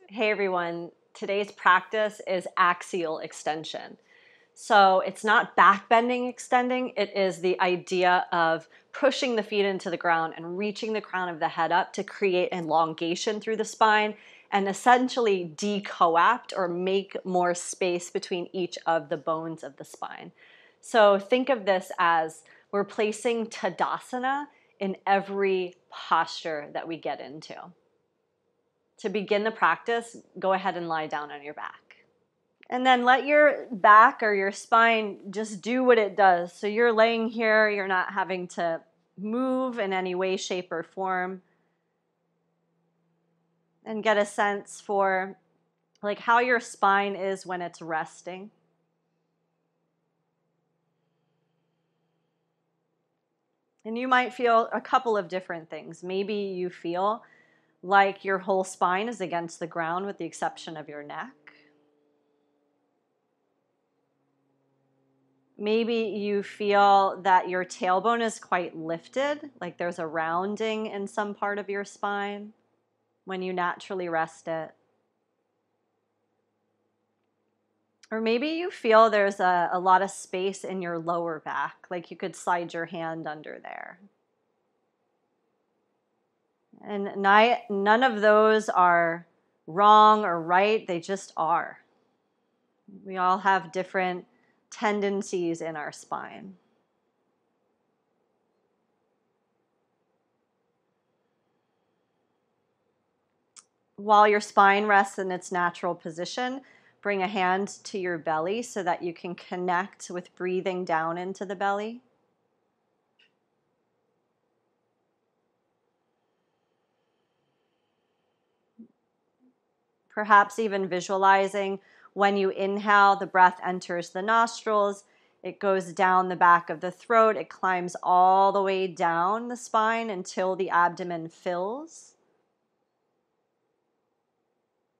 Hey everyone, today's practice is axial extension. So it's not back bending extending, it is the idea of pushing the feet into the ground and reaching the crown of the head up to create elongation through the spine and essentially decoapt or make more space between each of the bones of the spine. So think of this as we're placing Tadasana in every posture that we get into. To begin the practice, go ahead and lie down on your back. And then let your back or your spine just do what it does. So you're laying here, you're not having to move in any way, shape, or form. And get a sense for like how your spine is when it's resting. And you might feel a couple of different things. Maybe you feel like your whole spine is against the ground with the exception of your neck. Maybe you feel that your tailbone is quite lifted, like there's a rounding in some part of your spine when you naturally rest it. Or maybe you feel there's a lot of space in your lower back, like you could slide your hand under there. And none of those are wrong or right, they just are. We all have different tendencies in our spine. While your spine rests in its natural position, bring a hand to your belly so that you can connect with breathing down into the belly. Perhaps even visualizing when you inhale, the breath enters the nostrils, it goes down the back of the throat, it climbs all the way down the spine until the abdomen fills.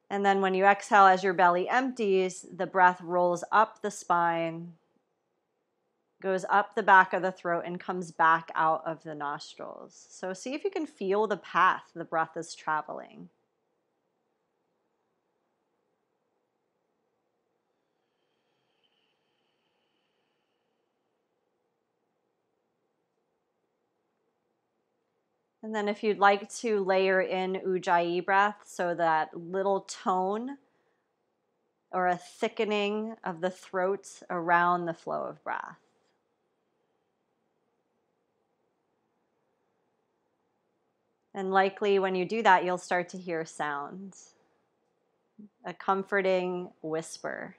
And then when you exhale, as your belly empties, the breath rolls up the spine, goes up the back of the throat, and comes back out of the nostrils. So see if you can feel the path the breath is traveling. And then if you'd like to layer in Ujjayi breath, so that little tone or a thickening of the throat around the flow of breath. And likely when you do that, you'll start to hear sounds, a comforting whisper.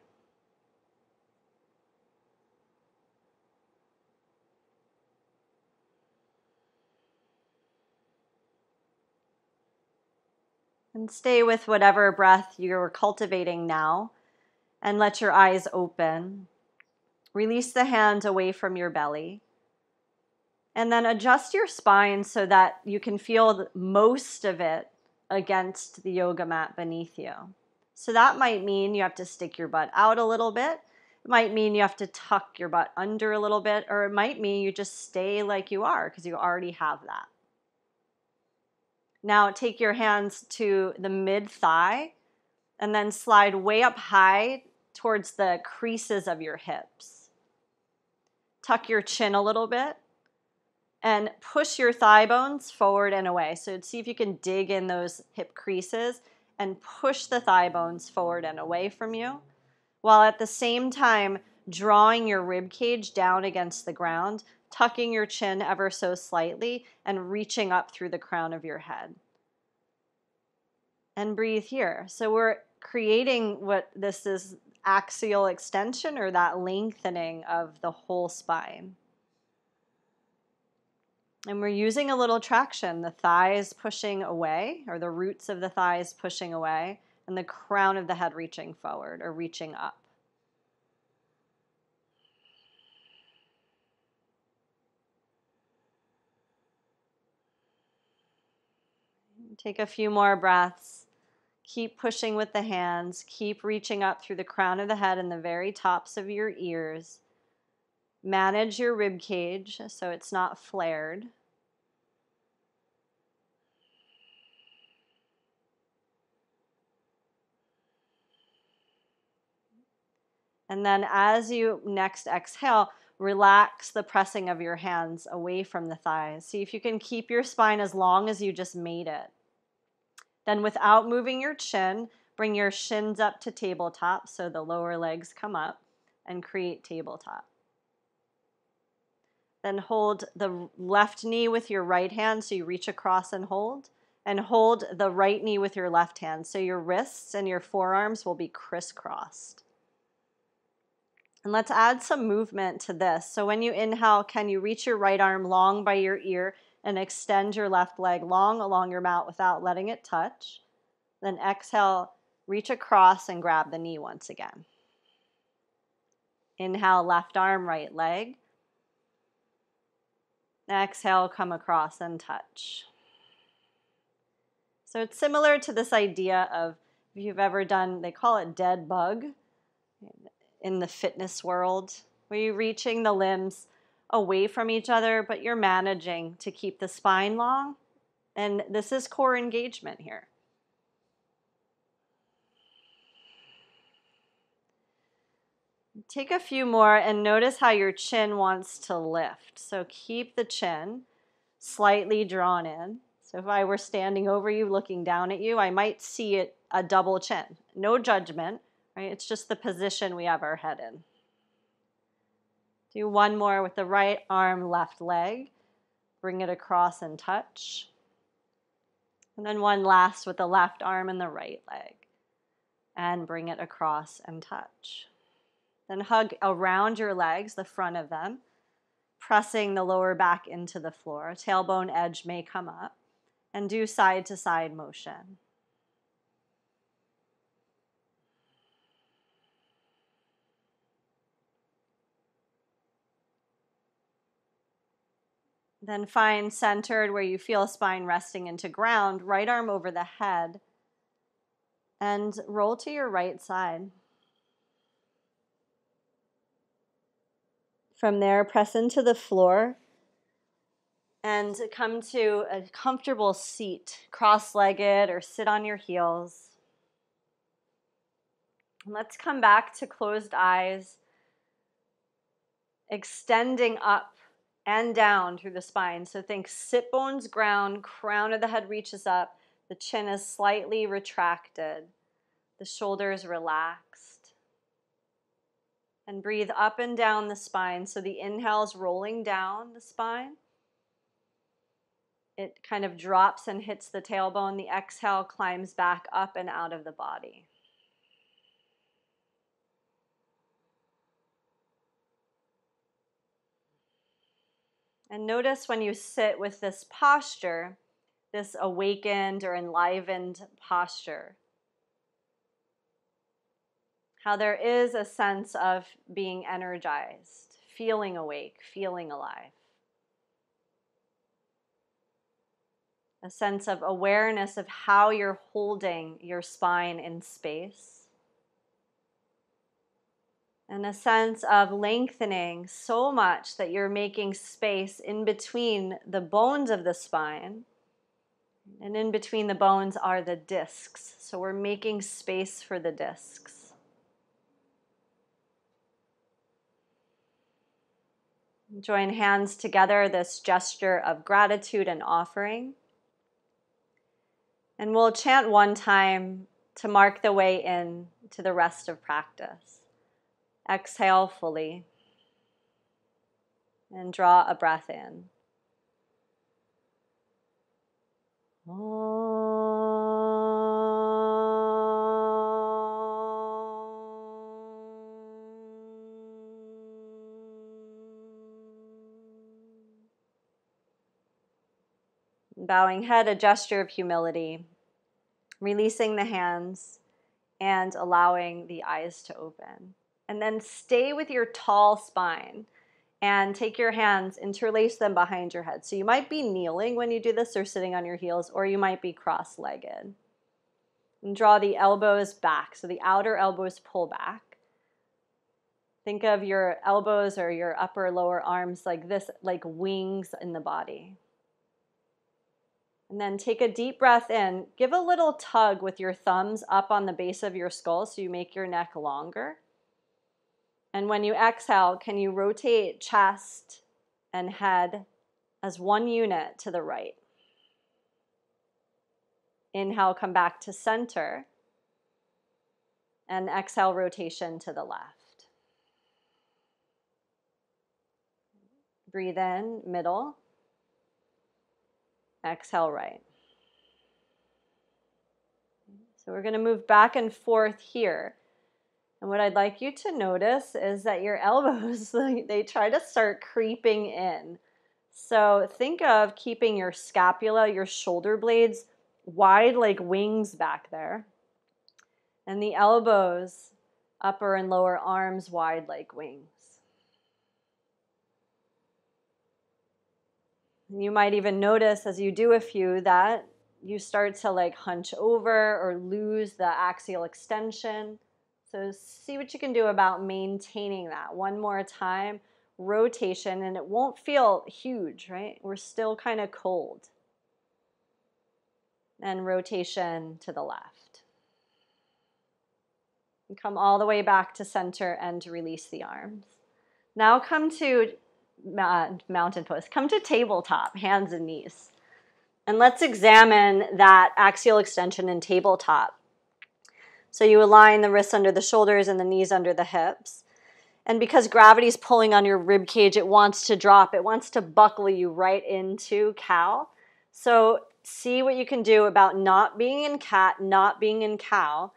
And stay with whatever breath you're cultivating now, and let your eyes open. Release the hand away from your belly. And then adjust your spine so that you can feel most of it against the yoga mat beneath you. So that might mean you have to stick your butt out a little bit. It might mean you have to tuck your butt under a little bit, or it might mean you just stay like you are because you already have that. Now take your hands to the mid-thigh and then slide way up high towards the creases of your hips. Tuck your chin a little bit and push your thigh bones forward and away. So see if you can dig in those hip creases and push the thigh bones forward and away from you, while at the same time drawing your rib cage down against the ground, tucking your chin ever so slightly, and reaching up through the crown of your head. And breathe here. So we're creating what this is, axial extension, or that lengthening of the whole spine. And we're using a little traction, the thighs pushing away, or the roots of the thighs pushing away, and the crown of the head reaching forward or reaching up. Take a few more breaths. Keep pushing with the hands. Keep reaching up through the crown of the head and the very tops of your ears. Manage your rib cage so it's not flared. And then as you next exhale, relax the pressing of your hands away from the thighs. See if you can keep your spine as long as you just made it. Then without moving your chin, bring your shins up to tabletop so the lower legs come up and create tabletop. Then hold the left knee with your right hand so you reach across and hold the right knee with your left hand so your wrists and your forearms will be crisscrossed. And let's add some movement to this. So when you inhale, can you reach your right arm long by your ear and extend your left leg long along your mat without letting it touch? Then exhale, reach across and grab the knee once again. Inhale, left arm, right leg. Exhale, come across and touch. So it's similar to this idea of, if you've ever done, they call it dead bug in the fitness world, where you're reaching the limbs away from each other, but you're managing to keep the spine long. And this is core engagement here. Take a few more and notice how your chin wants to lift. So keep the chin slightly drawn in. So if I were standing over you, looking down at you, I might see it a double chin. No judgment, right? It's just the position we have our head in. Do one more with the right arm, left leg. Bring it across and touch. And then one last with the left arm and the right leg. And bring it across and touch. Then hug around your legs, the front of them, pressing the lower back into the floor. Tailbone edge may come up. And do side to side motion. Then find centered where you feel spine resting into ground, right arm over the head, and roll to your right side. From there, press into the floor and come to a comfortable seat, cross-legged or sit on your heels. And let's come back to closed eyes, extending up and down through the spine. So think sit bones ground, crown of the head reaches up, the chin is slightly retracted, the shoulders relaxed. And breathe up and down the spine. So the inhale is rolling down the spine. It kind of drops and hits the tailbone. The exhale climbs back up and out of the body. And notice when you sit with this posture, this awakened or enlivened posture, how there is a sense of being energized, feeling awake, feeling alive. A sense of awareness of how you're holding your spine in space. And a sense of lengthening so much that you're making space in between the bones of the spine. And in between the bones are the discs. So we're making space for the discs. Join hands together, this gesture of gratitude and offering. And we'll chant one time to mark the way in to the rest of practice. Exhale fully. And draw a breath in. Bowing head, a gesture of humility, releasing the hands and allowing the eyes to open. And then stay with your tall spine and take your hands, interlace them behind your head. So you might be kneeling when you do this or sitting on your heels, or you might be cross-legged. And draw the elbows back, so the outer elbows pull back. Think of your elbows or your upper lower arms like this, like wings in the body. And then take a deep breath in. Give a little tug with your thumbs up on the base of your skull so you make your neck longer. And when you exhale, can you rotate chest and head as one unit to the right? Inhale, come back to center. And exhale, rotation to the left. Breathe in, middle. Exhale, right. So we're going to move back and forth here. And what I'd like you to notice is that your elbows, they try to start creeping in. So think of keeping your scapula, your shoulder blades wide like wings back there. And the elbows, upper and lower arms wide like wings. And you might even notice as you do a few that you start to like hunch over or lose the axial extension. So see what you can do about maintaining that. One more time, rotation, and it won't feel huge, right? We're still kind of cold. And rotation to the left. And come all the way back to center and to release the arms. Now come to mountain pose. Come to tabletop, hands and knees. And let's examine that axial extension in tabletop. So you align the wrists under the shoulders and the knees under the hips. And because gravity is pulling on your rib cage, it wants to drop. It wants to buckle you right into cow. So see what you can do about not being in cat, not being in cow.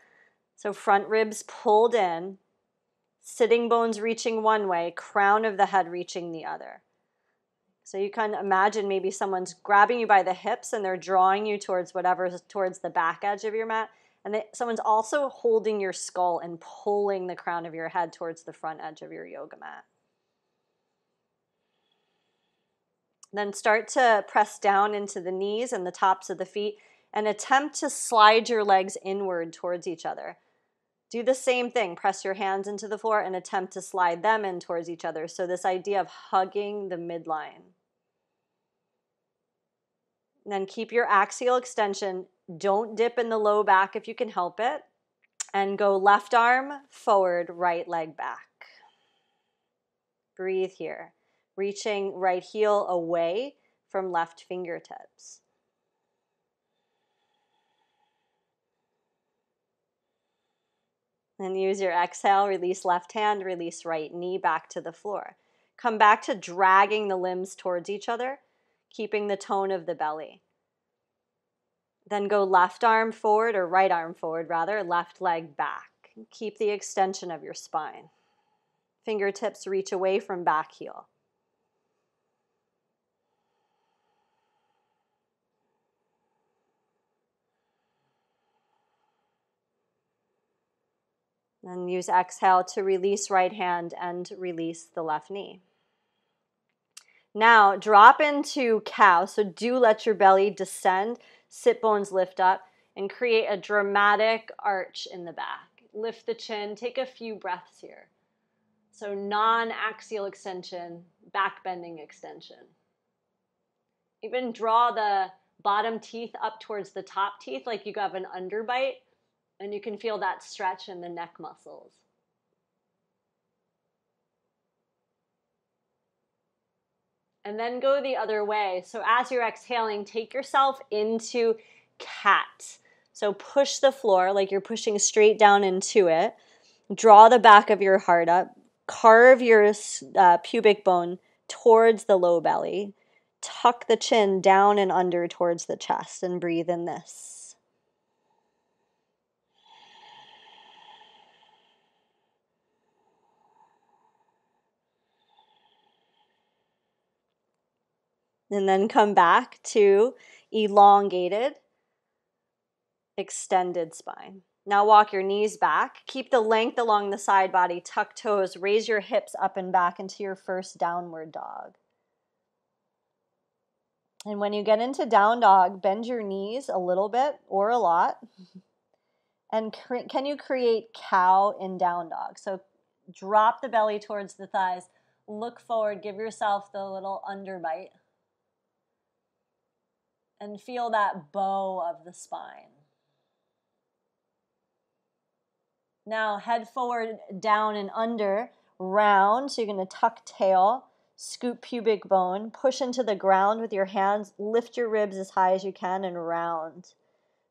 So front ribs pulled in, sitting bones reaching one way, crown of the head reaching the other. So you can imagine maybe someone's grabbing you by the hips and they're drawing you towards whatever's towards the back edge of your mat. And someone's also holding your skull and pulling the crown of your head towards the front edge of your yoga mat. Then start to press down into the knees and the tops of the feet and attempt to slide your legs inward towards each other. Do the same thing. Press your hands into the floor and attempt to slide them in towards each other. So this idea of hugging the midline. And then keep your axial extension. Don't dip in the low back if you can help it. And go left arm forward, right leg back. Breathe here. Reaching right heel away from left fingertips. And use your exhale, release left hand, release right knee back to the floor. Come back to dragging the limbs towards each other, keeping the tone of the belly. Then go left arm forward, or right arm forward rather, left leg back. Keep the extension of your spine. Fingertips reach away from back heel. Then use exhale to release right hand and release the left knee. Now drop into cow, so do let your belly descend, sit bones lift up, and create a dramatic arch in the back. Lift the chin, take a few breaths here. So non-axial extension, back bending extension. Even draw the bottom teeth up towards the top teeth like you have an underbite, and you can feel that stretch in the neck muscles. And then go the other way. So as you're exhaling, take yourself into cat. So push the floor like you're pushing straight down into it. Draw the back of your heart up. Carve your pubic bone towards the low belly. Tuck the chin down and under towards the chest and breathe in this. And then come back to elongated, extended spine. Now walk your knees back. Keep the length along the side body. Tuck toes. Raise your hips up and back into your first downward dog. And when you get into down dog, bend your knees a little bit or a lot. And can you create cow in down dog? So drop the belly towards the thighs. Look forward. Give yourself the little underbite. And feel that bow of the spine. Now head forward, down and under, round. So you're going to tuck tail, scoop pubic bone, push into the ground with your hands, lift your ribs as high as you can, and round.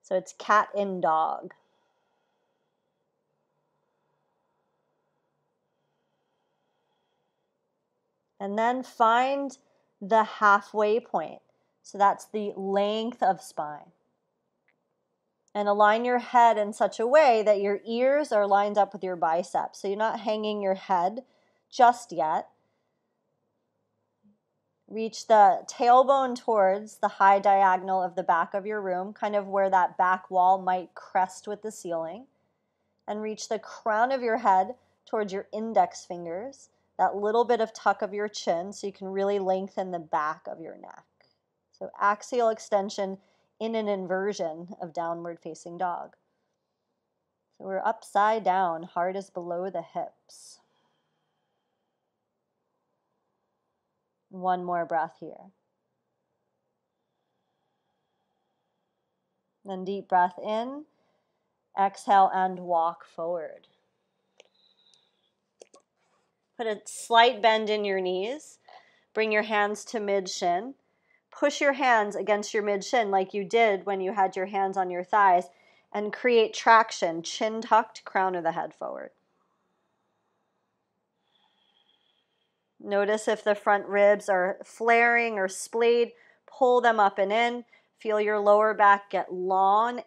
So it's cat in dog. And then find the halfway point. So that's the length of spine. And align your head in such a way that your ears are lined up with your biceps. So you're not hanging your head just yet. Reach the tailbone towards the high diagonal of the back of your room, kind of where that back wall might crest with the ceiling. And reach the crown of your head towards your index fingers, that little bit of tuck of your chin so you can really lengthen the back of your neck. So axial extension in an inversion of downward facing dog. So we're upside down, heart is below the hips. One more breath here. Then deep breath in, exhale and walk forward. Put a slight bend in your knees. Bring your hands to mid-shin. Push your hands against your mid-shin like you did when you had your hands on your thighs and create traction, chin tucked, crown of the head forward. Notice if the front ribs are flaring or splayed, pull them up and in. Feel your lower back get long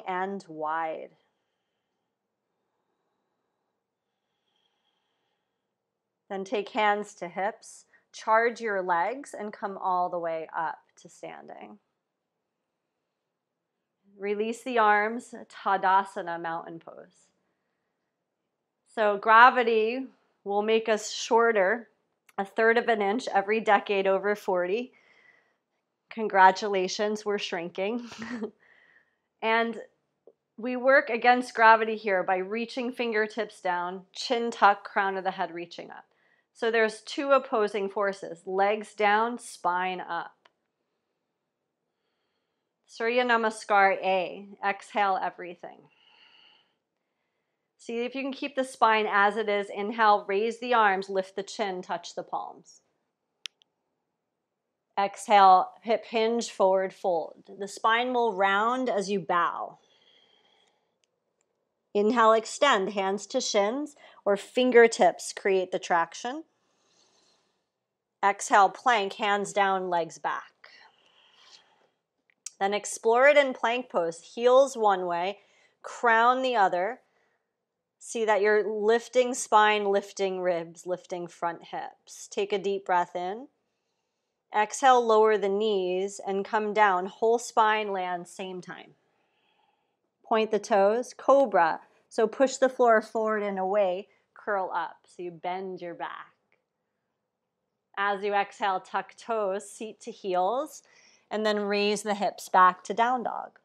and wide. Then take hands to hips, charge your legs, and come all the way up to standing. Release the arms, Tadasana, mountain pose. So gravity will make us shorter, 1/3 of an inch every decade over 40. Congratulations, we're shrinking. And we work against gravity here by reaching fingertips down, chin tuck, crown of the head reaching up. So there's two opposing forces, legs down, spine up. Surya Namaskar A, exhale everything. See if you can keep the spine as it is. Inhale, raise the arms, lift the chin, touch the palms. Exhale, hip hinge, forward fold. The spine will round as you bow. Inhale, extend, hands to shins or fingertips create the traction. Exhale, plank, hands down, legs back. Then explore it in plank pose, heels one way, crown the other. See that you're lifting spine, lifting ribs, lifting front hips. Take a deep breath in. Exhale, lower the knees and come down. Whole spine lands same time. Point the toes, cobra. So push the floor forward and away, curl up. So you bend your back. As you exhale, tuck toes, seat to heels, and then raise the hips back to down dog.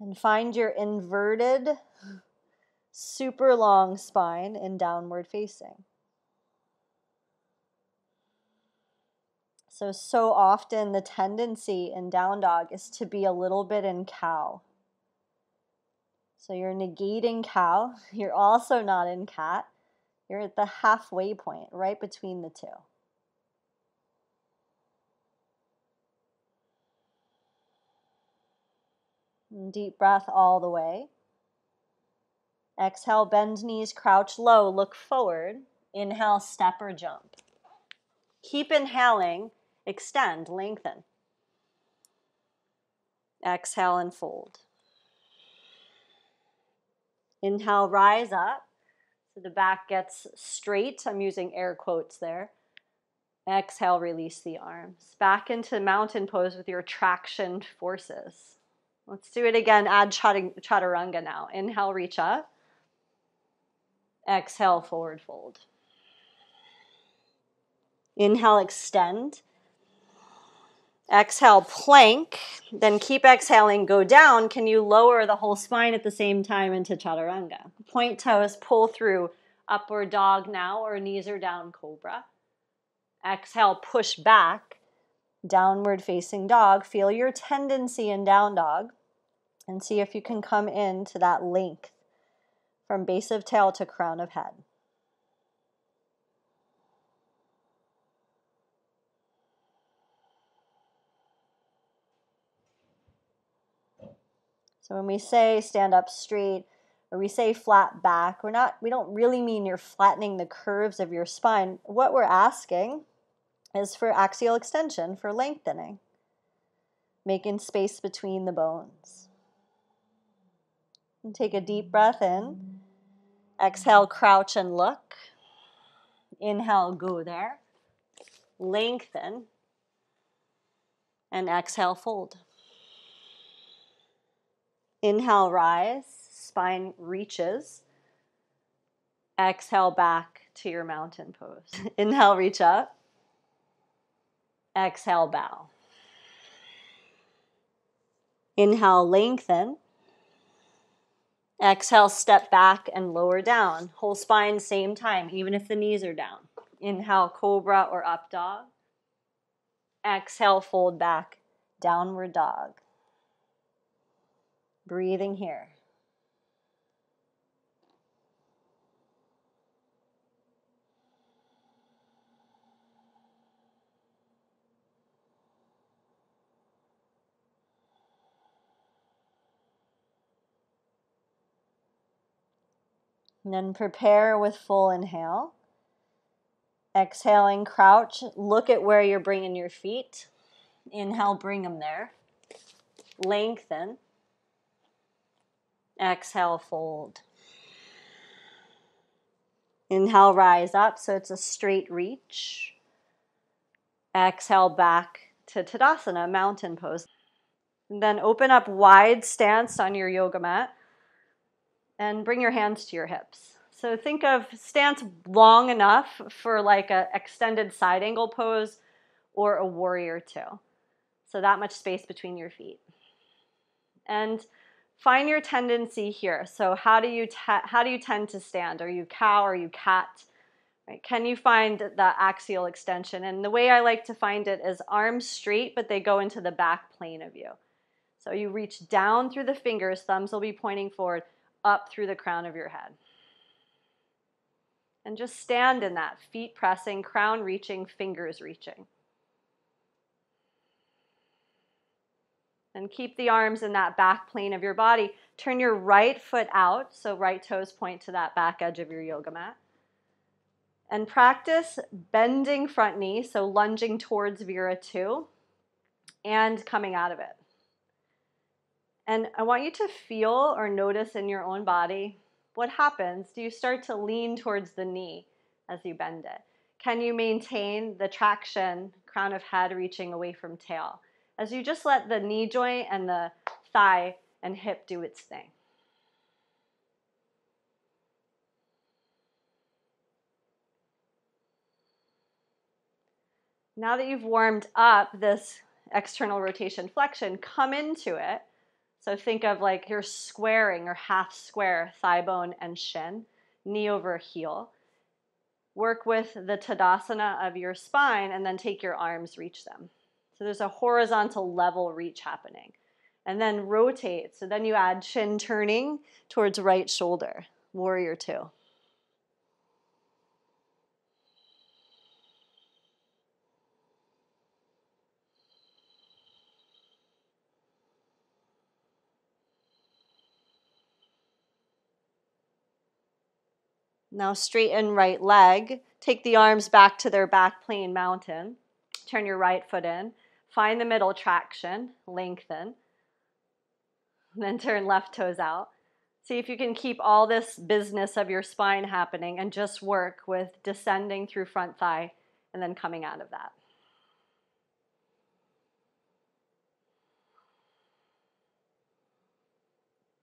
And find your inverted, super long spine in downward facing. So often the tendency in down dog is to be a little bit in cow. So you're negating cow. You're also not in cat. You're at the halfway point, right between the two. And deep breath all the way. Exhale, bend knees, crouch low, look forward. Inhale, step or jump. Keep inhaling, extend, lengthen. Exhale and fold. Inhale, rise up. So the back gets straight. I'm using air quotes there. Exhale, release the arms. Back into mountain pose with your traction forces. Let's do it again. Add chaturanga now. Inhale, reach up. Exhale, forward fold. Inhale, extend. Exhale, plank. Then keep exhaling, go down. Can you lower the whole spine at the same time into chaturanga? Point toes, pull through upward dog now, or knees are down, cobra. Exhale, push back, downward facing dog. Feel your tendency in down dog and see if you can come into that length from base of tail to crown of head. So when we say stand up straight or we say flat back, we don't really mean you're flattening the curves of your spine. What we're asking is for axial extension, for lengthening, making space between the bones. And take a deep breath in. Exhale, crouch and look. Inhale, go there. Lengthen. And exhale, fold. Inhale, rise. Spine reaches. Exhale, back to your mountain pose. Inhale, reach up. Exhale, bow. Inhale, lengthen. Exhale, step back and lower down. Whole spine, same time, even if the knees are down. Inhale, cobra or up dog. Exhale, fold back, downward dog. Breathing here. And then prepare with full inhale. Exhaling, crouch. Look at where you're bringing your feet. Inhale, bring them there. Lengthen. Exhale, fold. Inhale, rise up, so it's a straight reach. Exhale, back to Tadasana, mountain pose. And then open up wide stance on your yoga mat and bring your hands to your hips. So think of stance long enough for like an extended side angle pose or a warrior two. So that much space between your feet. And find your tendency here. So how do you tend to stand? Are you cow? Are you cat? Right? Can you find the axial extension? And the way I like to find it is arms straight, but they go into the back plane of you. So you reach down through the fingers, thumbs will be pointing forward, up through the crown of your head. And just stand in that, feet pressing, crown reaching, fingers reaching. And keep the arms in that back plane of your body. Turn your right foot out, so right toes point to that back edge of your yoga mat. And practice bending front knee, so lunging towards Vira 2 and coming out of it. And I want you to feel or notice in your own body what happens. Do you start to lean towards the knee as you bend it? Can you maintain the traction, crown of head reaching away from tail, as you just let the knee joint and the thigh and hip do its thing? Now that you've warmed up this external rotation flexion, come into it. So think of like you're squaring or half square thigh bone and shin, knee over heel. Work with the Tadasana of your spine and then take your arms, reach them. So there's a horizontal level reach happening. And then rotate. So then you add chin turning towards right shoulder, warrior two. Now straighten right leg. Take the arms back to their back plane, mountain. Turn your right foot in. Find the middle traction, lengthen. Then turn left toes out. See if you can keep all this business of your spine happening and just work with descending through front thigh and then coming out of that.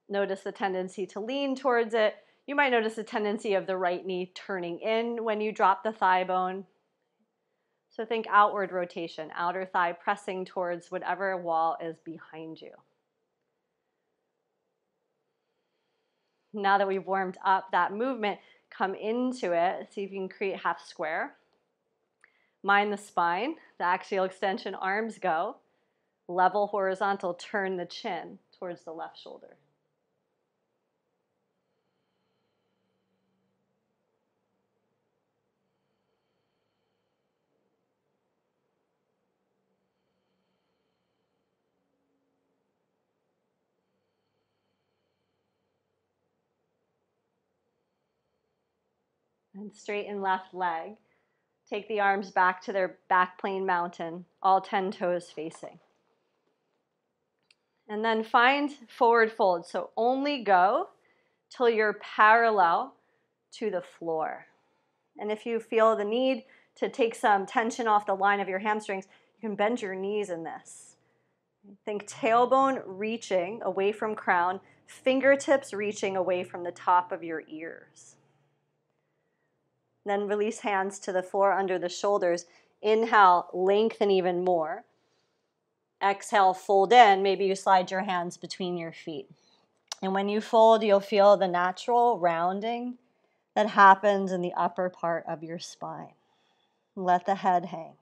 Notice the tendency to lean towards it. You might notice a tendency of the right knee turning in when you drop the thigh bone. So think outward rotation, outer thigh pressing towards whatever wall is behind you. Now that we've warmed up that movement, come into it. See if you can create half square. Mind the spine, the axial extension, arms go. Level horizontal, turn the chin towards the left shoulder. And straighten left leg. Take the arms back to their back plane mountain, all 10 toes facing. And then find forward fold. So only go till you're parallel to the floor. And if you feel the need to take some tension off the line of your hamstrings, you can bend your knees in this. Think tailbone reaching away from crown, fingertips reaching away from the top of your ears. Then release hands to the floor under the shoulders. Inhale, lengthen even more. Exhale, fold in. Maybe you slide your hands between your feet. And when you fold, you'll feel the natural rounding that happens in the upper part of your spine. Let the head hang.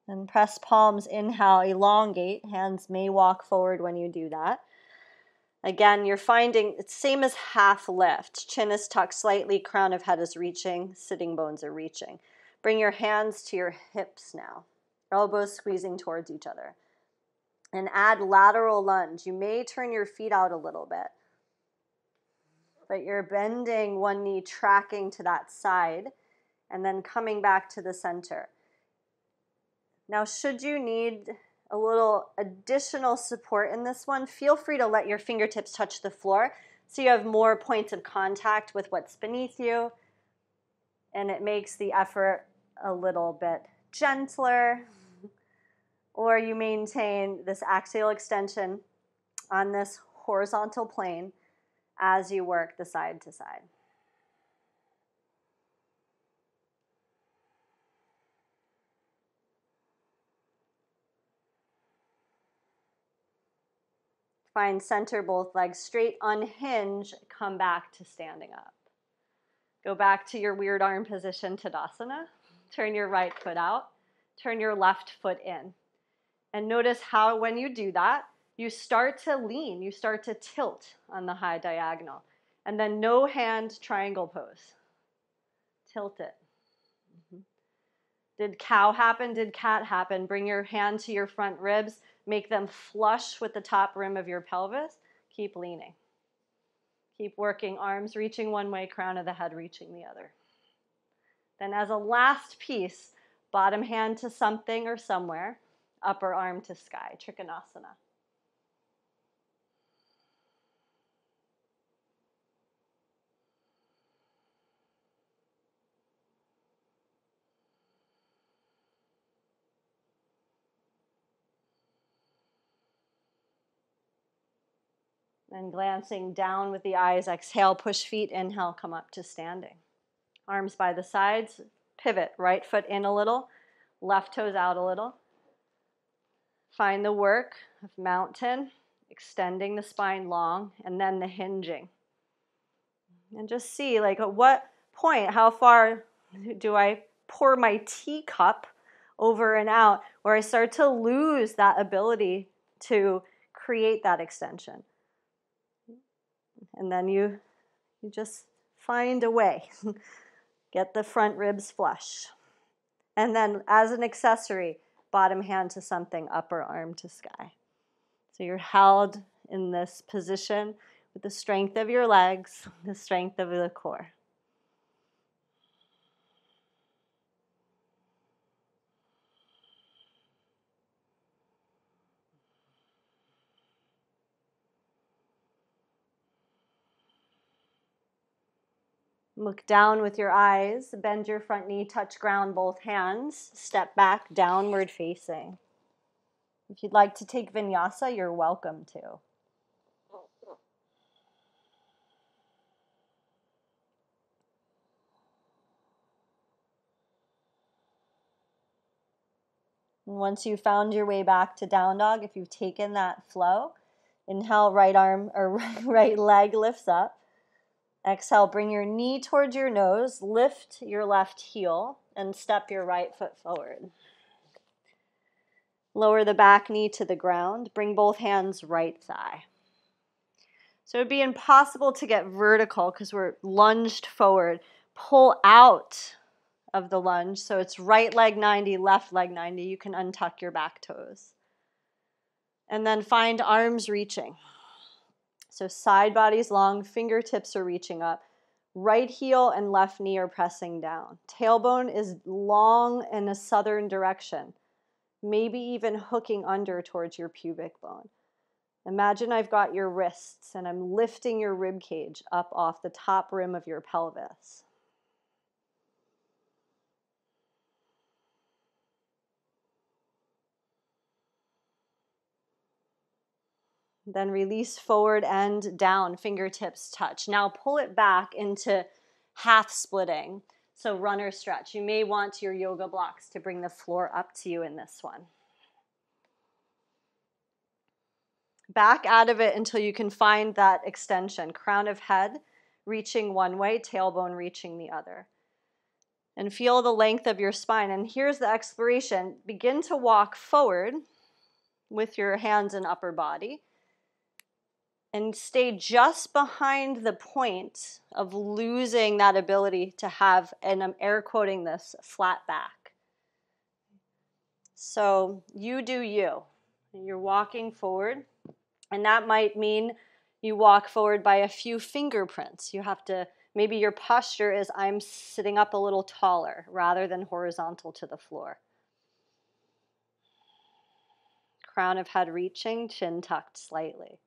And press palms, inhale, elongate. Hands may walk forward when you do that. Again, you're finding it's same as half lift. Chin is tucked slightly, crown of head is reaching, sitting bones are reaching. Bring your hands to your hips now. Elbows squeezing towards each other. And add lateral lunge. You may turn your feet out a little bit, but you're bending one knee, tracking to that side, and then coming back to the center. Now, should you need a little additional support in this one, feel free to let your fingertips touch the floor so you have more points of contact with what's beneath you, and it makes the effort a little bit gentler. Or you maintain this axial extension on this horizontal plane as you work the side to side. Find center, both legs straight, unhinge, come back to standing up. Go back to your weird arm position, Tadasana. Turn your right foot out, turn your left foot in. And notice how when you do that, you start to lean, you start to tilt on the high diagonal. And then no hand triangle pose. Tilt it. Did cow happen? Did cat happen? Bring your hand to your front ribs. Make them flush with the top rim of your pelvis. Keep leaning. Keep working, arms reaching one way, crown of the head reaching the other. Then as a last piece, bottom hand to something or somewhere, upper arm to sky, Trikonasana. Then glancing down with the eyes, exhale, push feet, inhale, come up to standing. Arms by the sides, pivot, right foot in a little, left toes out a little. Find the work of mountain, extending the spine long, and then the hinging. And just see, like, at what point, how far do I pour my teacup over and out, where I start to lose that ability to create that extension. And then you just find a way. Get the front ribs flush. And then as an accessory, bottom hand to something, upper arm to sky. So you're held in this position with the strength of your legs, the strength of the core. Look down with your eyes, bend your front knee, touch ground, both hands, step back, downward facing. If you'd like to take vinyasa, you're welcome to. And once you've found your way back to down dog, if you've taken that flow, inhale, right arm or right leg lifts up. Exhale, bring your knee towards your nose, lift your left heel, and step your right foot forward. Lower the back knee to the ground. Bring both hands right thigh. So it would be impossible to get vertical because we're lunged forward. Pull out of the lunge. So it's right leg 90, left leg 90. You can untuck your back toes. And then find arms reaching. So side body's long, fingertips are reaching up. Right heel and left knee are pressing down. Tailbone is long in a southern direction, maybe even hooking under towards your pubic bone. Imagine I've got your wrists and I'm lifting your rib cage up off the top rim of your pelvis. Then release forward and down, fingertips touch. Now pull it back into half splitting. So runner stretch. You may want your yoga blocks to bring the floor up to you in this one. Back out of it until you can find that extension. Crown of head reaching one way, tailbone reaching the other. And feel the length of your spine. And here's the exploration. Begin to walk forward with your hands and upper body. And stay just behind the point of losing that ability to have, and I'm air quoting this, flat back. So you do you. You're walking forward, and that might mean you walk forward by a few fingerprints. You have to, maybe your posture is I'm sitting up a little taller rather than horizontal to the floor. Crown of head reaching, chin tucked slightly.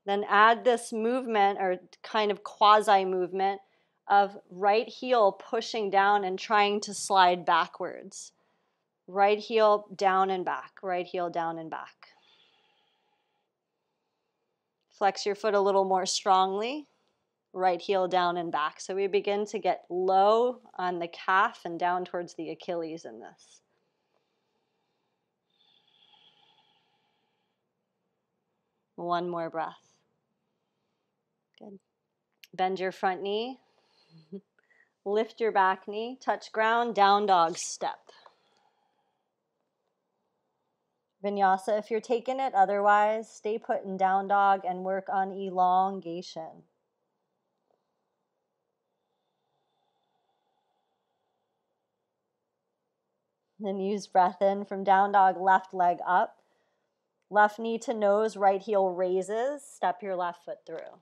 Then add this movement or kind of quasi movement of right heel pushing down and trying to slide backwards. Right heel down and back, right heel down and back. Flex your foot a little more strongly, right heel down and back. So we begin to get low on the calf and down towards the Achilles in this. One more breath. Good. Bend your front knee. Lift your back knee. Touch ground. Down dog step. Vinyasa if you're taking it. Otherwise, stay put in down dog and work on elongation. Then use breath in from down dog, left leg up. Left knee to nose, right heel raises. Step your left foot through.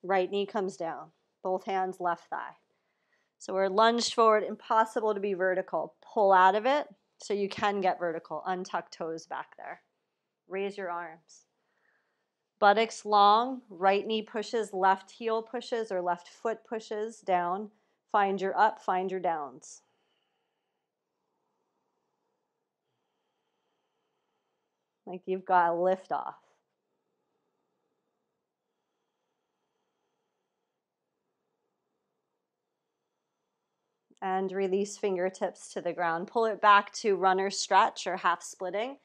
Right knee comes down. Both hands left thigh. So we're lunged forward, impossible to be vertical. Pull out of it so you can get vertical. Untuck toes back there. Raise your arms. Buttocks long, right knee pushes, left heel pushes, or left foot pushes down. Find your up, find your downs. Like you've got a lift off. And release fingertips to the ground. Pull it back to runner stretch or half splitting.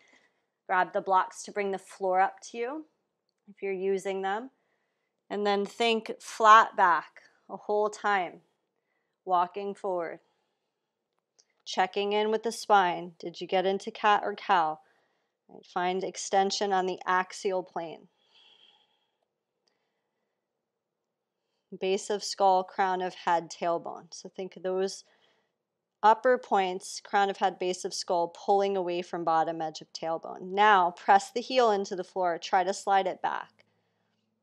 Grab the blocks to bring the floor up to you if you're using them. And then think flat back the whole time. Walking forward. Checking in with the spine. Did you get into cat or cow? Find extension on the axial plane. Base of skull, crown of head, tailbone. So think of those upper points, crown of head, base of skull, pulling away from bottom edge of tailbone. Now press the heel into the floor. Try to slide it back.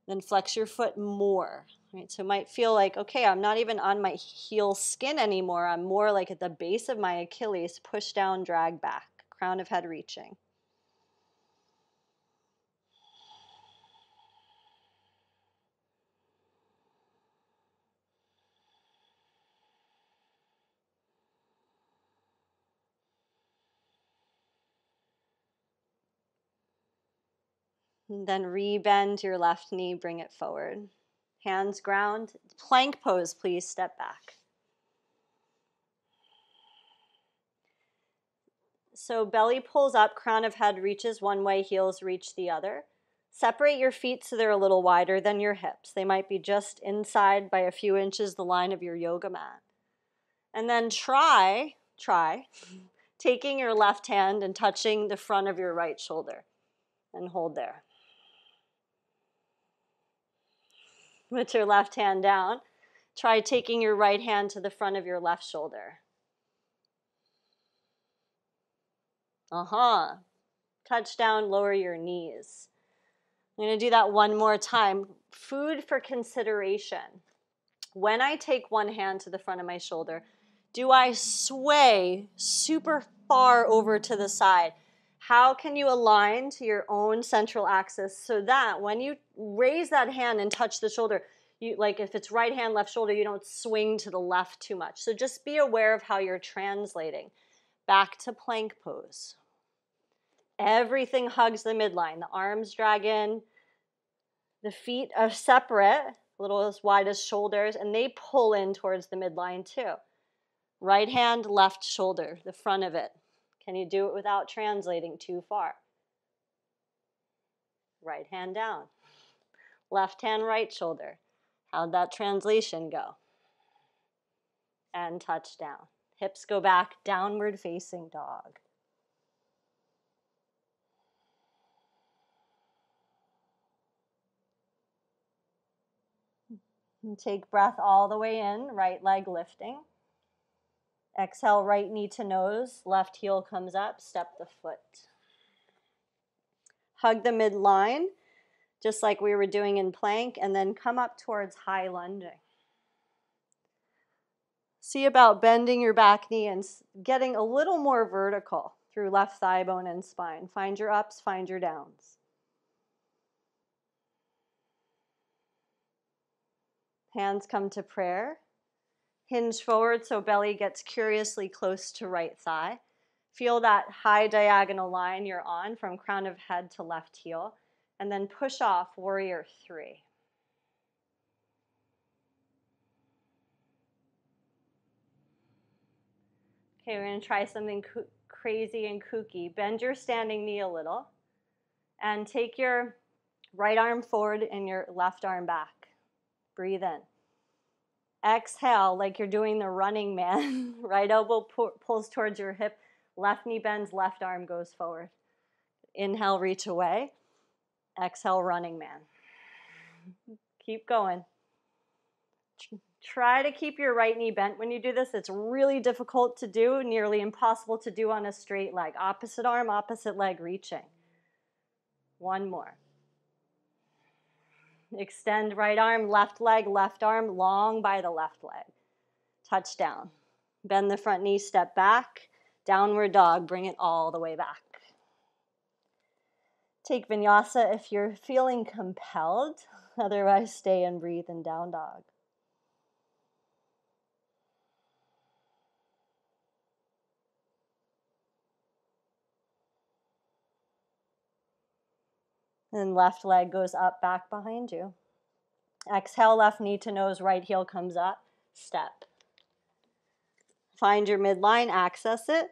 Then flex your foot more. Right? So it might feel like, okay, I'm not even on my heel skin anymore. I'm more like at the base of my Achilles. Push down, drag back. Crown of head reaching. And then rebend your left knee, bring it forward. Hands ground. Plank pose, please. Step back. So belly pulls up, crown of head reaches one way, heels reach the other. Separate your feet so they're a little wider than your hips. They might be just inside by a few inches the line of your yoga mat. And then try taking your left hand and touching the front of your right shoulder and hold there. Put your left hand down. Try taking your right hand to the front of your left shoulder. Touch down, lower your knees. I'm going to do that one more time. Food for consideration. When I take one hand to the front of my shoulder, do I sway super far over to the side? How can you align to your own central axis so that when you raise that hand and touch the shoulder, like if it's right hand, left shoulder, you don't swing to the left too much. So just be aware of how you're translating. Back to plank pose. Everything hugs the midline. The arms drag in. The feet are separate, a little as wide as shoulders, and they pull in towards the midline too. Right hand, left shoulder, the front of it. Can you do it without translating too far? Right hand down. Left hand, right shoulder. How'd that translation go? And touch down. Hips go back, downward facing dog. And take breath all the way in, right leg lifting. Exhale, right knee to nose, left heel comes up, step the foot. Hug the midline, just like we were doing in plank, and then come up towards high lunging. See about bending your back knee and getting a little more vertical through left thigh bone and spine. Find your ups, find your downs. Hands come to prayer. Hinge forward so belly gets curiously close to right thigh. Feel that high diagonal line you're on from crown of head to left heel. And then push off, warrior three. Okay, we're going to try something crazy and kooky. Bend your standing knee a little. And take your right arm forward and your left arm back. Breathe in. Exhale like you're doing the running man. Right elbow pulls towards your hip. Left knee bends, left arm goes forward. Inhale, reach away. Exhale, running man. Keep going. Try to keep your right knee bent when you do this. It's really difficult to do, nearly impossible to do on a straight leg. Opposite arm, opposite leg reaching. One more. Extend right arm, left leg, left arm, long by the left leg. Touch down. Bend the front knee, step back. Downward dog, bring it all the way back. Take vinyasa if you're feeling compelled. Otherwise, stay and breathe in down dog. And left leg goes up, back behind you. Exhale, left knee to nose, right heel comes up, step. Find your midline, access it,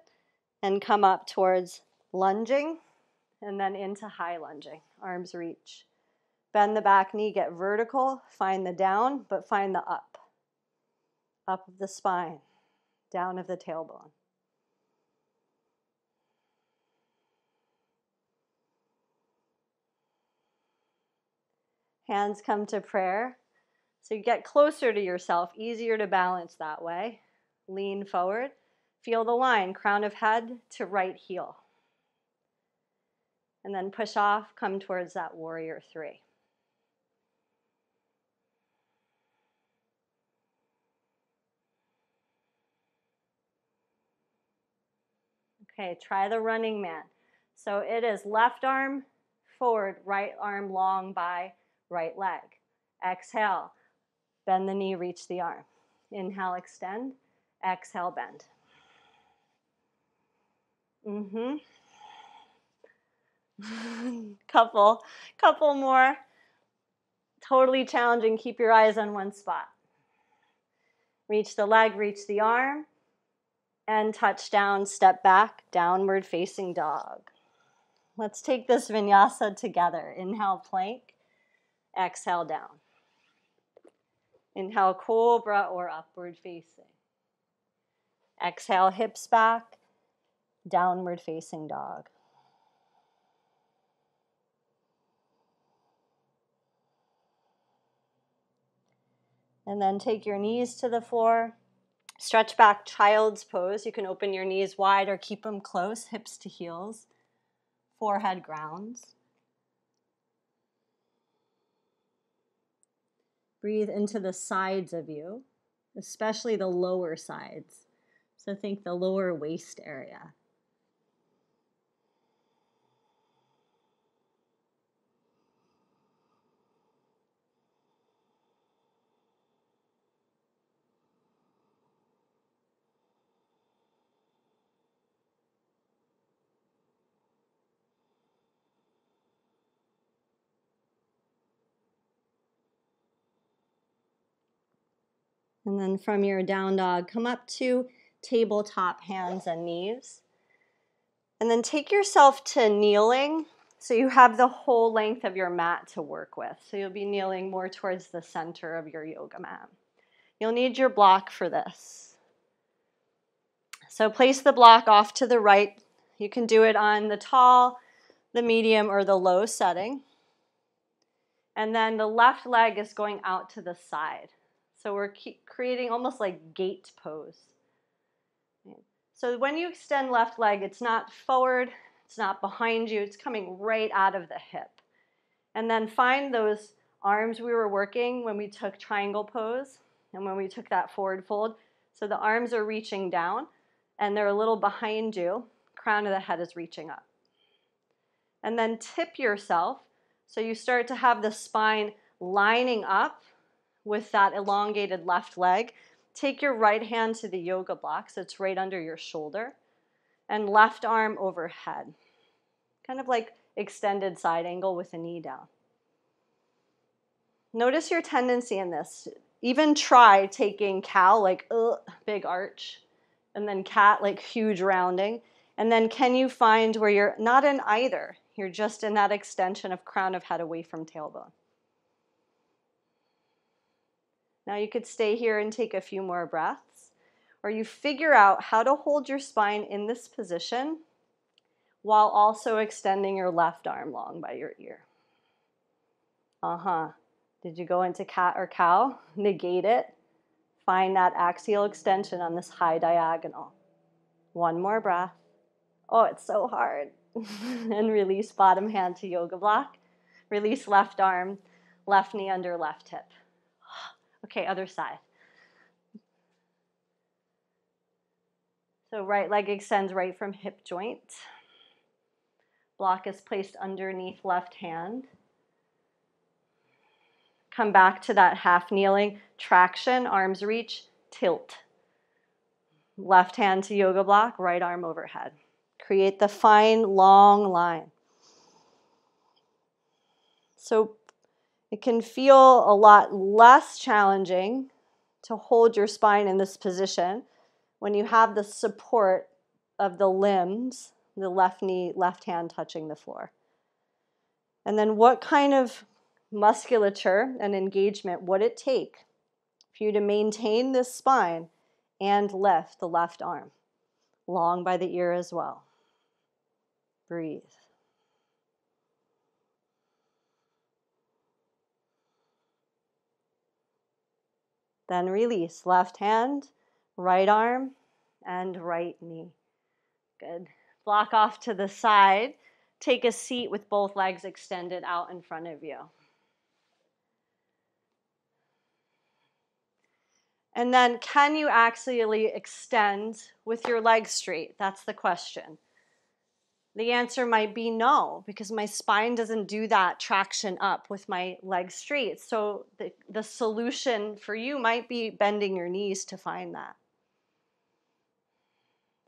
and come up towards lunging, and then into high lunging. Arms reach. Bend the back knee, get vertical, find the down, but find the up. Up of the spine, down of the tailbone. Hands come to prayer. So you get closer to yourself, easier to balance that way. Lean forward. Feel the line, crown of head to right heel. And then push off, come towards that warrior three. Okay, try the running man. So it is left arm forward, right arm long by right leg. Exhale, bend the knee, reach the arm. Inhale, extend. Exhale, bend. Couple more. Totally challenging. Keep your eyes on one spot. Reach the leg, reach the arm, and touch down, step back, downward facing dog. Let's take this vinyasa together. Inhale, plank. Exhale, down. Inhale, cobra or upward facing. Exhale, hips back, downward facing dog. And then take your knees to the floor. Stretch back, child's pose. You can open your knees wide or keep them close, hips to heels. Forehead grounds. Breathe into the sides of you, especially the lower sides. So think the lower waist area. And then from your down dog, come up to tabletop hands and knees. And then take yourself to kneeling so you have the whole length of your mat to work with. So you'll be kneeling more towards the center of your yoga mat. You'll need your block for this. So place the block off to the right. You can do it on the tall, the medium, or the low setting. And then the left leg is going out to the side. So we're creating almost like gate pose. So when you extend left leg, it's not forward, it's not behind you, it's coming right out of the hip. And then find those arms we were working when we took triangle pose and when we took that forward fold. So the arms are reaching down and they're a little behind you. Crown of the head is reaching up. And then tip yourself so you start to have the spine lining up with that elongated left leg. Take your right hand to the yoga block, so it's right under your shoulder, and left arm overhead. Kind of like extended side angle with a knee down. Notice your tendency in this. Even try taking cow, like big arch, and then cat, like huge rounding. And then can you find where you're not in either? You're just in that extension of crown of head away from tailbone. Now you could stay here and take a few more breaths, or you figure out how to hold your spine in this position while also extending your left arm long by your ear. Did you go into cat or cow? Negate it. Find that axial extension on this high diagonal. One more breath. Oh, it's so hard. And release bottom hand to yoga block. Release left arm, left knee under left hip. Okay, other side. So right leg extends right from hip joint. Block is placed underneath left hand. Come back to that half kneeling. Traction, arms reach, tilt. Left hand to yoga block, right arm overhead. Create the fine, long line. So it can feel a lot less challenging to hold your spine in this position when you have the support of the limbs, the left knee, left hand touching the floor. And then what kind of musculature and engagement would it take for you to maintain this spine and lift the left arm long by the ear as well? Breathe. Then release. Left hand, right arm, and right knee. Good. Block off to the side. Take a seat with both legs extended out in front of you. And then can you axially extend with your legs straight? That's the question. The answer might be no, because my spine doesn't do that traction up with my legs straight. So the solution for you might be bending your knees to find that.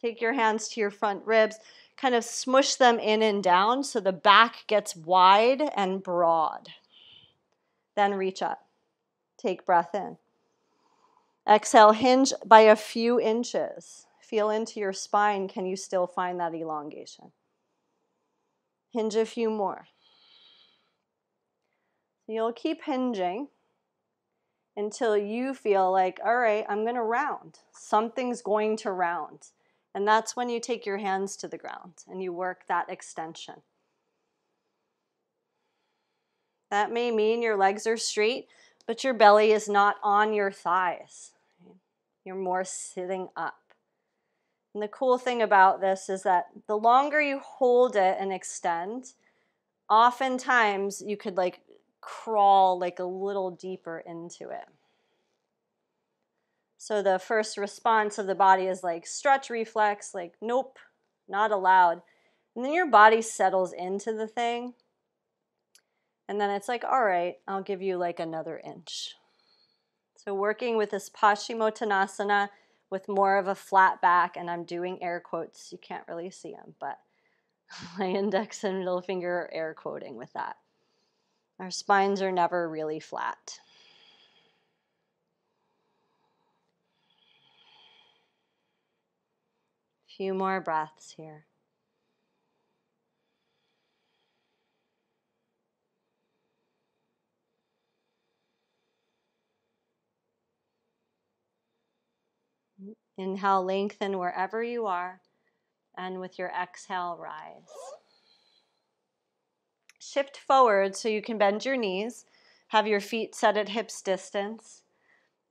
Take your hands to your front ribs, kind of smush them in and down so the back gets wide and broad. Then reach up. Take breath in. Exhale, hinge by a few inches. Feel into your spine. Can you still find that elongation? Hinge a few more. You'll keep hinging until you feel like, all right, I'm going to round. Something's going to round. And that's when you take your hands to the ground and you work that extension. That may mean your legs are straight, but your belly is not on your thighs. You're more sitting up. And the cool thing about this is that the longer you hold it and extend, oftentimes you could like crawl like a little deeper into it. So the first response of the body is like stretch reflex, like nope, not allowed. And then your body settles into the thing. And then it's like, all right, I'll give you like another inch. So working with this Paschimottanasana with more of a flat back, and I'm doing air quotes. You can't really see them, but my index and middle finger are air quoting with that. Our spines are never really flat. A few more breaths here. Inhale, lengthen wherever you are, and with your exhale, rise. Shift forward so you can bend your knees, have your feet set at hips distance,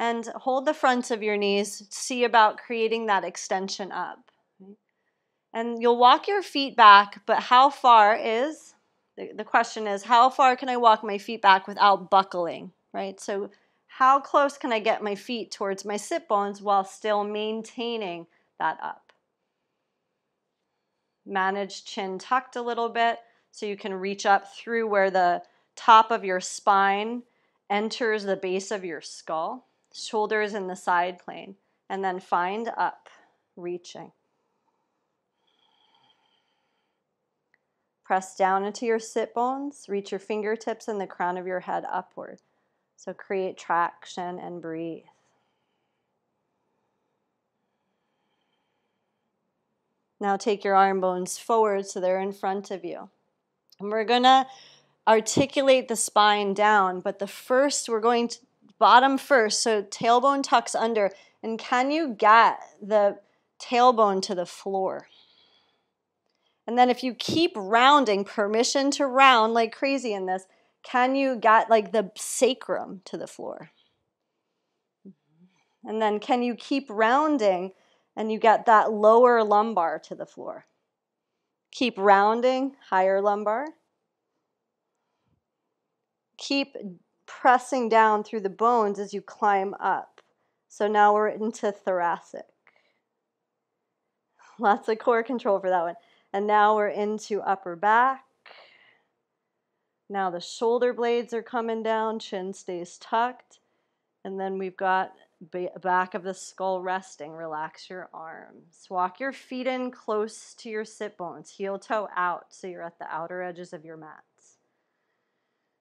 and hold the fronts of your knees. See about creating that extension up. And you'll walk your feet back, but how far is, the question is, how far can I walk my feet back without buckling, right? So how close can I get my feet towards my sit bones while still maintaining that up? Manage chin tucked a little bit so you can reach up through where the top of your spine enters the base of your skull, shoulders in the side plane, and then find up, reaching. Press down into your sit bones, reach your fingertips and the crown of your head upward. So create traction and breathe. Now take your arm bones forward so they're in front of you. And we're going to articulate the spine down, but we're going to bottom first, so tailbone tucks under. And can you get the tailbone to the floor? And then if you keep rounding, permission to round like crazy in this, can you get like the sacrum to the floor? And then can you keep rounding and you get that lower lumbar to the floor? Keep rounding, higher lumbar. Keep pressing down through the bones as you climb up. So now we're into thoracic. Lots of core control for that one. And now we're into upper back. Now the shoulder blades are coming down, chin stays tucked. And then we've got back of the skull resting. Relax your arms. Walk your feet in close to your sit bones, heel toe out so you're at the outer edges of your mats.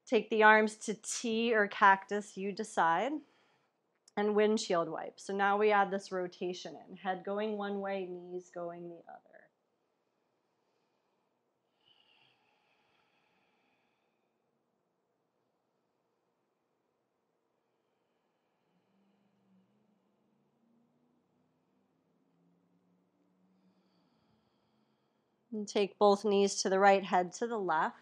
Take the arms to T or cactus, you decide, and windshield wipe. So now we add this rotation in, head going one way, knees going the other. And take both knees to the right, head to the left.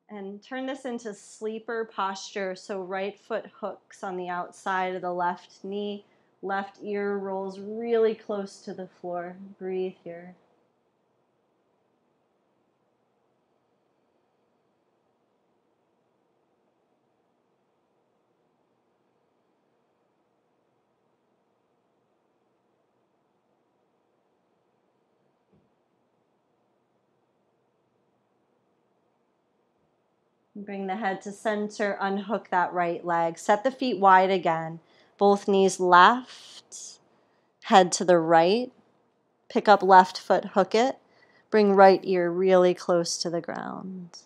And turn this into sleeper posture. So right foot hooks on the outside of the left knee. Left ear rolls really close to the floor. Breathe here. Bring the head to center, unhook that right leg. Set the feet wide again. Both knees left, head to the right. Pick up left foot, hook it. Bring right ear really close to the ground.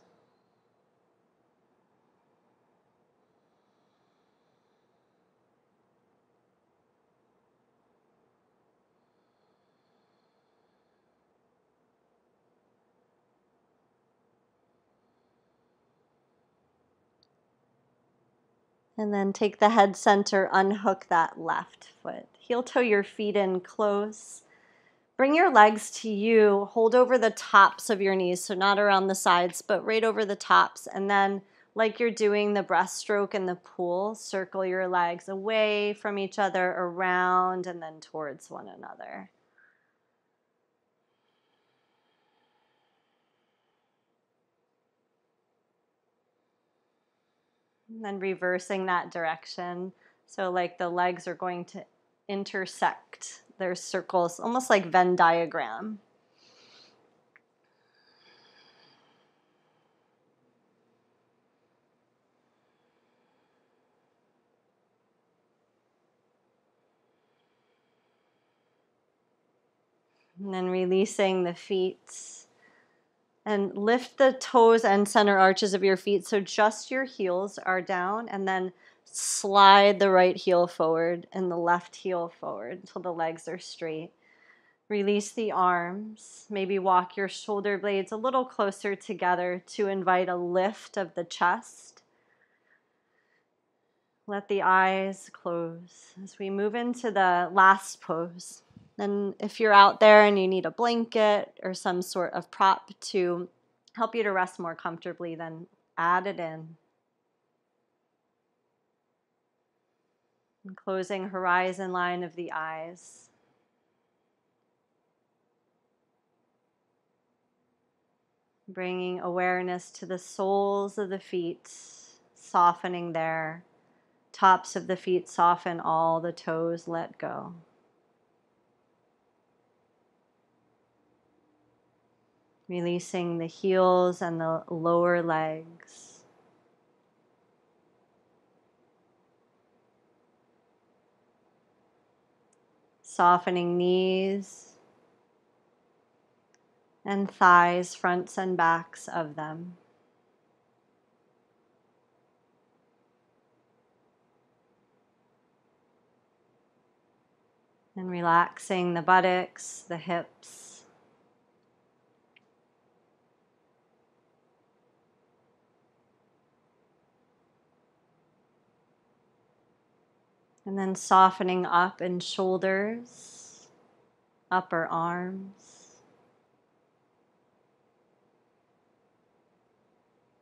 And then take the head center, unhook that left foot. Heel toe your feet in close. Bring your legs to you. Hold over the tops of your knees, so not around the sides, but right over the tops. And then, like you're doing the breaststroke in the pool, circle your legs away from each other, around, and then towards one another. And then reversing that direction. So like the legs are going to intersect. There's circles, almost like Venn diagram. And then releasing the feet. And lift the toes and center arches of your feet so just your heels are down, and then slide the right heel forward and the left heel forward until the legs are straight. Release the arms. Maybe walk your shoulder blades a little closer together to invite a lift of the chest. Let the eyes close as we move into the last pose. And if you're out there and you need a blanket or some sort of prop to help you to rest more comfortably, then add it in. And closing horizon line of the eyes. Bringing awareness to the soles of the feet, softening there. Tops of the feet soften, all the toes let go. Releasing the heels and the lower legs. Softening knees and thighs, fronts and backs of them. And relaxing the buttocks, the hips. And then softening up in shoulders, upper arms,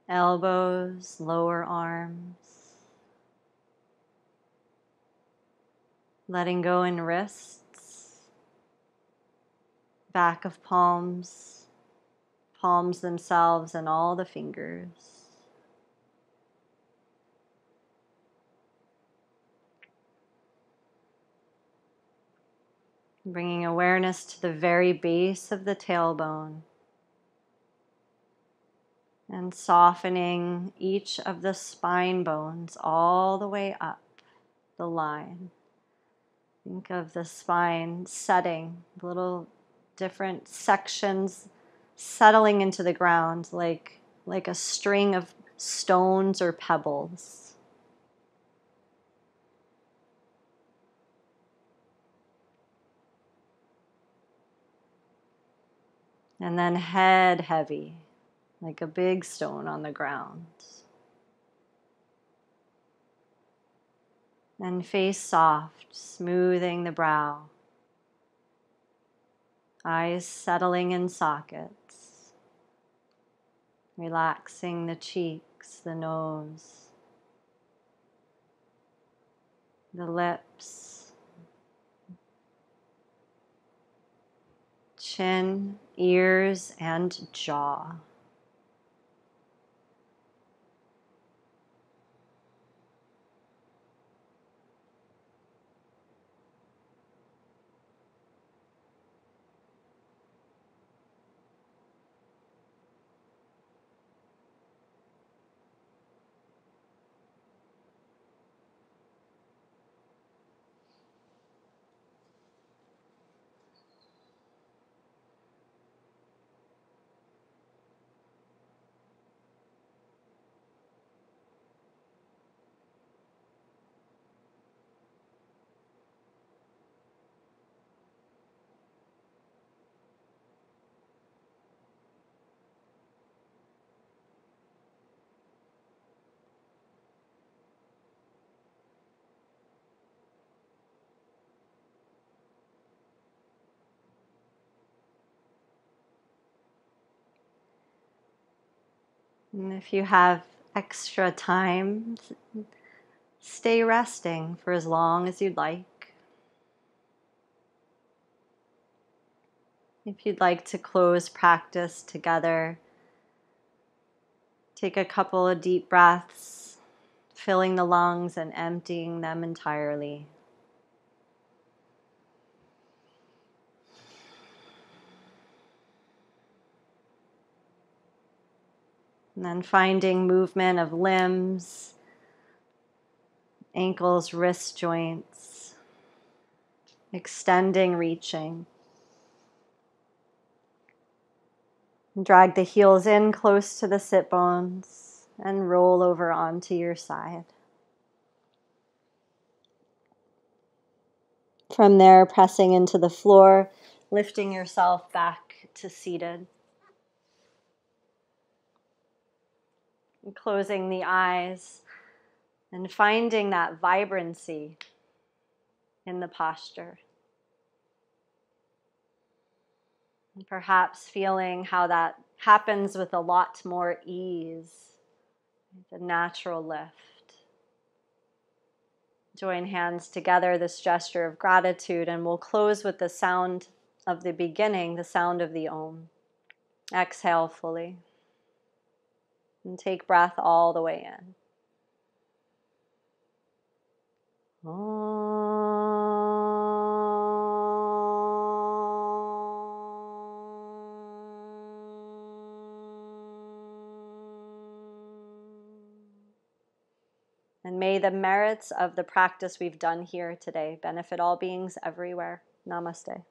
elbows, lower arms. Letting go in wrists, back of palms, palms themselves and all the fingers. Bringing awareness to the very base of the tailbone and softening each of the spine bones all the way up the line. Think of the spine setting, little different sections settling into the ground like a string of stones or pebbles. And then head heavy, like a big stone on the ground. And face soft, smoothing the brow. Eyes settling in sockets. Relaxing the cheeks, the nose, the lips, chin, ears, and jaw. And if you have extra time, stay resting for as long as you'd like. If you'd like to close practice together, take a couple of deep breaths, filling the lungs and emptying them entirely. And then finding movement of limbs, ankles, wrist joints, extending, reaching. Drag the heels in close to the sit bones and roll over onto your side. From there, pressing into the floor, lifting yourself back to seated. And closing the eyes and finding that vibrancy in the posture. And perhaps feeling how that happens with a lot more ease, the natural lift. Join hands together, this gesture of gratitude, and we'll close with the sound of the beginning, the sound of the Om. Exhale fully. And take breath all the way in. And may the merits of the practice we've done here today benefit all beings everywhere. Namaste.